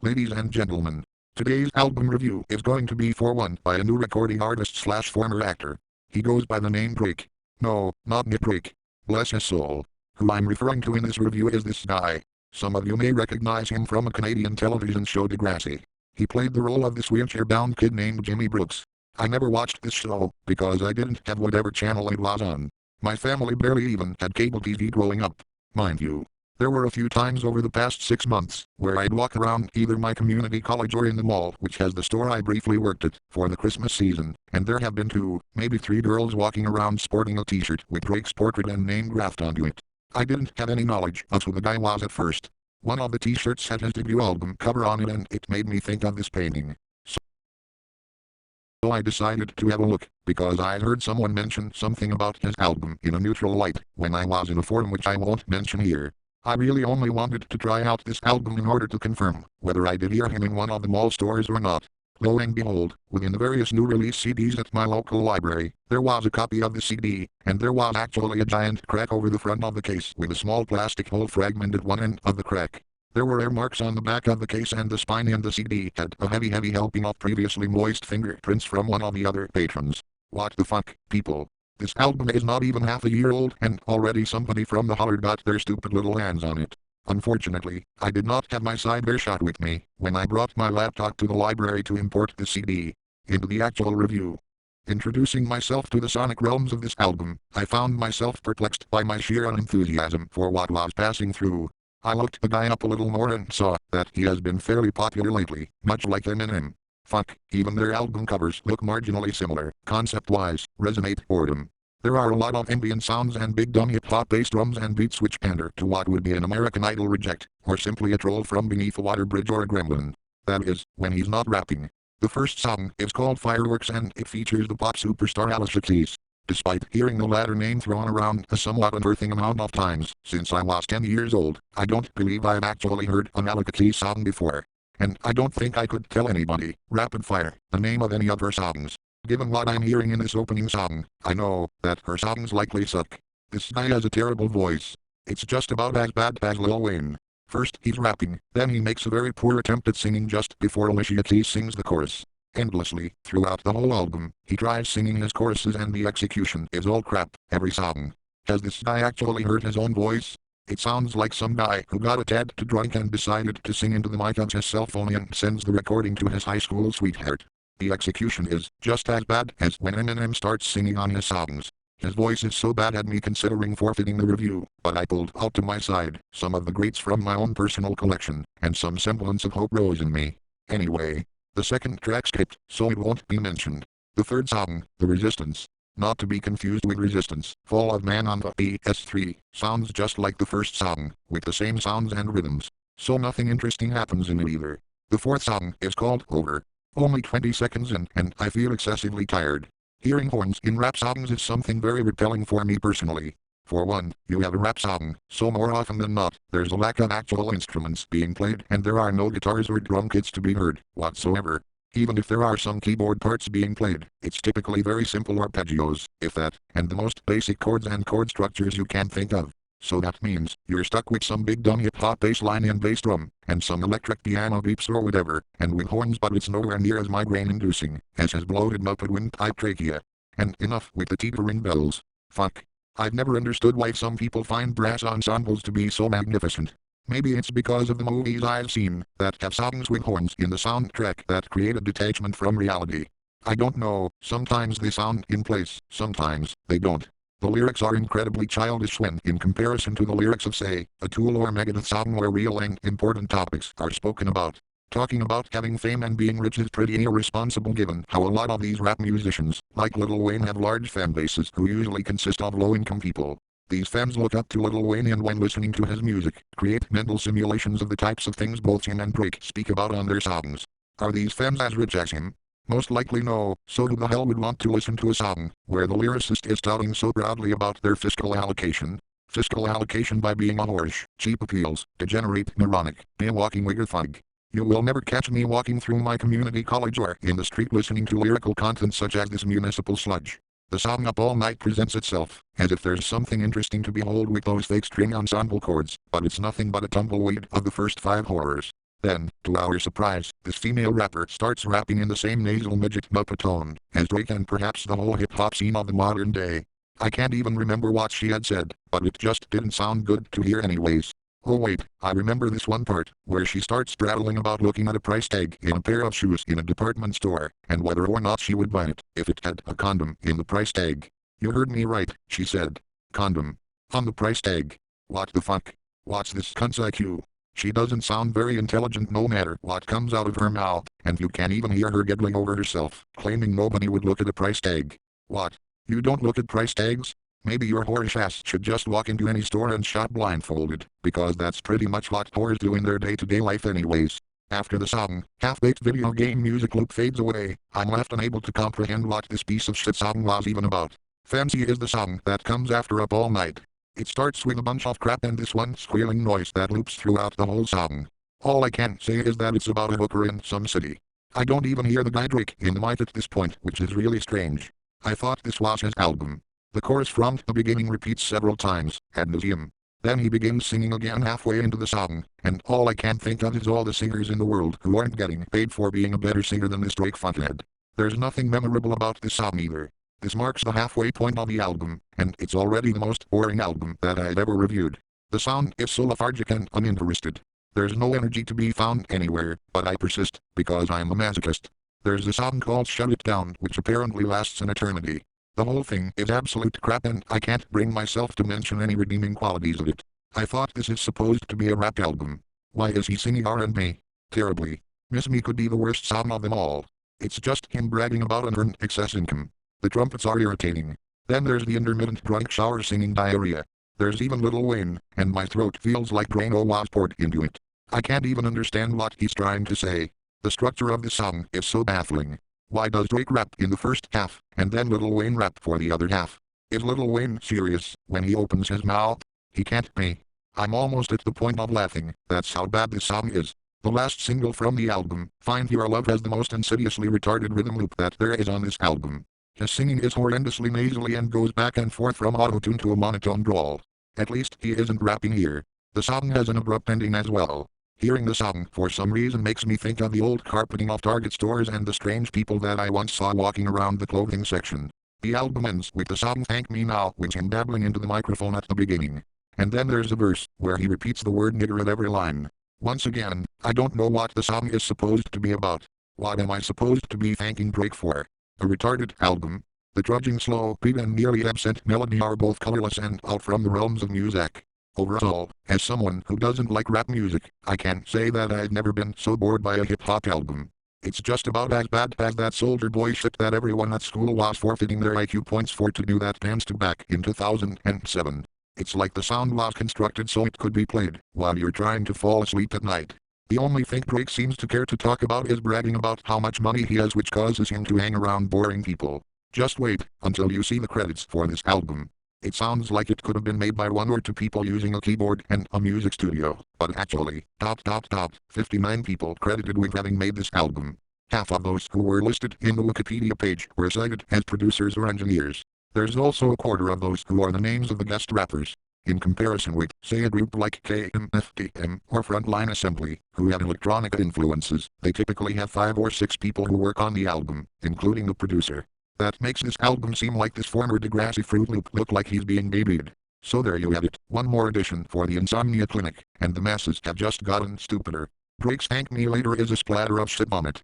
Ladies and gentlemen, today's album review is going to be for one by a new recording artist slash former actor. He goes by the name Drake. No, not Nick Drake. Bless his soul. Who I'm referring to in this review is this guy. Some of you may recognize him from a Canadian television show Degrassi. He played the role of this wheelchair-bound kid named Jimmy Brooks. I never watched this show because I didn't have whatever channel it was on. My family barely even had cable TV growing up. Mind you, there were a few times over the past 6 months where I'd walk around either my community college or in the mall, which has the store I briefly worked at, for the Christmas season, and there have been 2, maybe 3 girls walking around sporting a t-shirt with Drake's portrait and name graphed onto it. I didn't have any knowledge of who the guy was at first. One of the t-shirts had his debut album cover on it and it made me think of this painting. So I decided to have a look, because I heard someone mention something about his album in a neutral light when I was in a forum which I won't mention here. I really only wanted to try out this album in order to confirm whether I did hear him in one of the mall stores or not. Lo and behold, within the various new release CDs at my local library, there was a copy of the CD, and there was actually a giant crack over the front of the case with a small plastic hole fragment at one end of the crack. There were air marks on the back of the case and the spine in the CD had a heavy helping of previously moist fingerprints from one of the other patrons. What the fuck, people? This album is not even half a year old and already somebody from the holler got their stupid little hands on it. Unfortunately, I did not have my sidebar shot with me when I brought my laptop to the library to import the CD into the actual review. Introducing myself to the sonic realms of this album, I found myself perplexed by my sheer unenthusiasm for what was passing through. I looked the guy up a little more and saw that he has been fairly popular lately, much like Eminem. Fuck, even their album covers look marginally similar, concept-wise, resonate boredom. There are a lot of ambient sounds and big dumb hip-hop bass drums and beats which pander to what would be an American Idol reject, or simply a troll from beneath a water bridge or a gremlin. That is, when he's not rapping. The first song is called Fireworks and it features the pop superstar Alicia Keys. Despite hearing the latter name thrown around a somewhat unearthing amount of times since I was 10 years old, I don't believe I've actually heard an Alicia Keys song before. And I don't think I could tell anybody, rapid fire, the name of any of her songs. Given what I'm hearing in this opening song, I know that her songs likely suck. This guy has a terrible voice. It's just about as bad as Lil Wayne. First he's rapping, then he makes a very poor attempt at singing just before Alicia Keys sings the chorus. Endlessly, throughout the whole album, he tries singing his choruses and the execution is all crap, every song. Has this guy actually heard his own voice? It sounds like some guy who got a tad too drunk and decided to sing into the mic of his cell phone and sends the recording to his high school sweetheart. The execution is just as bad as when Eminem starts singing on his songs. His voice is so bad had me considering forfeiting the review, but I pulled out to my side some of the greats from my own personal collection, and some semblance of hope rose in me. Anyway, the second track skipped, so it won't be mentioned. The third song, The Resistance, not to be confused with Resistance, Fall of Man on the PS3, sounds just like the first song, with the same sounds and rhythms. So nothing interesting happens in it either. The fourth song is called Over. Only 20 seconds in, and I feel excessively tired. Hearing horns in rap songs is something very repelling for me personally. For one, you have a rap song, so more often than not, there's a lack of actual instruments being played and there are no guitars or drum kits to be heard, whatsoever. Even if there are some keyboard parts being played, it's typically very simple arpeggios, if that, and the most basic chords and chord structures you can think of. So that means, you're stuck with some big dumb hip-hop bass line and bass drum, and some electric piano beeps or whatever, and with horns but it's nowhere near as migraine-inducing as his bloated muffled windpipe trachea. And enough with the teetering bells. Fuck. I've never understood why some people find brass ensembles to be so magnificent. Maybe it's because of the movies I've seen that have songs with horns in the soundtrack that create a detachment from reality. I don't know, sometimes they sound in place, sometimes they don't. The lyrics are incredibly childish when in comparison to the lyrics of say, a Tool or Megadeth song where real and important topics are spoken about. Talking about having fame and being rich is pretty irresponsible given how a lot of these rap musicians, like Lil Wayne, have large fan bases who usually consist of low-income people. These fans look up to Lil Wayne and when listening to his music, create mental simulations of the types of things both him and Drake speak about on their songs. Are these fans as rich as him? Most likely no, so who the hell would want to listen to a song where the lyricist is touting so proudly about their fiscal allocation? Fiscal allocation by being a horse, cheap appeals, degenerate, moronic, a walking wigger thug. You will never catch me walking through my community college or in the street listening to lyrical content such as this municipal sludge. The song Up All Night presents itself as if there's something interesting to behold with those fake string ensemble chords, but it's nothing but a tumbleweed of the first 5 horrors. Then, to our surprise, this female rapper starts rapping in the same nasal midget Muppet tone as Drake and perhaps the whole hip-hop scene of the modern day. I can't even remember what she had said, but it just didn't sound good to hear anyways. Oh wait, I remember this one part, where she starts prattling about looking at a price tag in a pair of shoes in a department store, and whether or not she would buy it if it had a condom in the price tag. You heard me right, she said. Condom. On the price tag. What the fuck? What's this cunt's IQ? She doesn't sound very intelligent no matter what comes out of her mouth, and you can even hear her giggling over herself, claiming nobody would look at a price tag. What? You don't look at price tags? Maybe your whorish ass should just walk into any store and shop blindfolded, because that's pretty much what whores do in their day-to-day life anyways. After the song, half-baked video game music loop fades away, I'm left unable to comprehend what this piece of shit song was even about. Fancy is the song that comes after Up All Night. It starts with a bunch of crap and this one squealing noise that loops throughout the whole song. All I can say is that it's about a hooker in some city. I don't even hear the guy Drake in the mic at this point, which is really strange. I thought this was his album. The chorus from the beginning repeats several times, ad nauseum. Then he begins singing again halfway into the song, and all I can think of is all the singers in the world who aren't getting paid for being a better singer than this Drake fuckhead. There's nothing memorable about this song either. This marks the halfway point of the album, and it's already the most boring album that I've ever reviewed. The sound is so lethargic and uninterested. There's no energy to be found anywhere, but I persist, because I'm a masochist. There's a song called Shut It Down, which apparently lasts an eternity. The whole thing is absolute crap and I can't bring myself to mention any redeeming qualities of it. I thought this is supposed to be a rap album. Why is he singing R&B? Terribly. Miss Me could be the worst song of them all. It's just him bragging about unearned excess income. The trumpets are irritating. Then there's the intermittent drunk shower singing diarrhea. There's even Lil Wayne, and my throat feels like Drano was poured into it. I can't even understand what he's trying to say. The structure of the song is so baffling. Why does Drake rap in the first half, and then Lil Wayne rap for the other half? Is Lil Wayne serious when he opens his mouth? He can't be. I'm almost at the point of laughing, that's how bad this song is. The last single from the album, Find Your Love, has the most insidiously retarded rhythm loop that there is on this album. His singing is horrendously nasally and goes back and forth from auto-tune to a monotone drawl. At least he isn't rapping here. The song has an abrupt ending as well. Hearing the song for some reason makes me think of the old carpeting of Target stores and the strange people that I once saw walking around the clothing section. The album ends with the song Thank Me Now with him babbling into the microphone at the beginning. And then there's a verse where he repeats the word nigger at every line. Once again, I don't know what the song is supposed to be about. What am I supposed to be thanking Drake for? A retarded album? The trudging slow beat and nearly absent melody are both colorless and out from the realms of music. Overall, as someone who doesn't like rap music, I can say that I've never been so bored by a hip-hop album. It's just about as bad as that Soulja Boy shit that everyone at school was forfeiting their IQ points for to do that dance to back in 2007. It's like the sound was constructed so it could be played while you're trying to fall asleep at night. The only thing Drake seems to care to talk about is bragging about how much money he has, which causes him to hang around boring people. Just wait until you see the credits for this album. It sounds like it could have been made by 1 or 2 people using a keyboard and a music studio, but actually, 59 people credited with having made this album. Half of those who were listed in the Wikipedia page were cited as producers or engineers. There's also a quarter of those who are the names of the guest rappers. In comparison with, say, a group like KMFDM or Frontline Assembly, who have electronic influences, they typically have 5 or 6 people who work on the album, including the producer. That makes this album seem like this former Degrassi Fruit Loop look like he's being babied. So there you have it, one more addition for the Insomnia Clinic, and the masses have just gotten stupider. Drake's Thank Me Later is a splatter of shit vomit.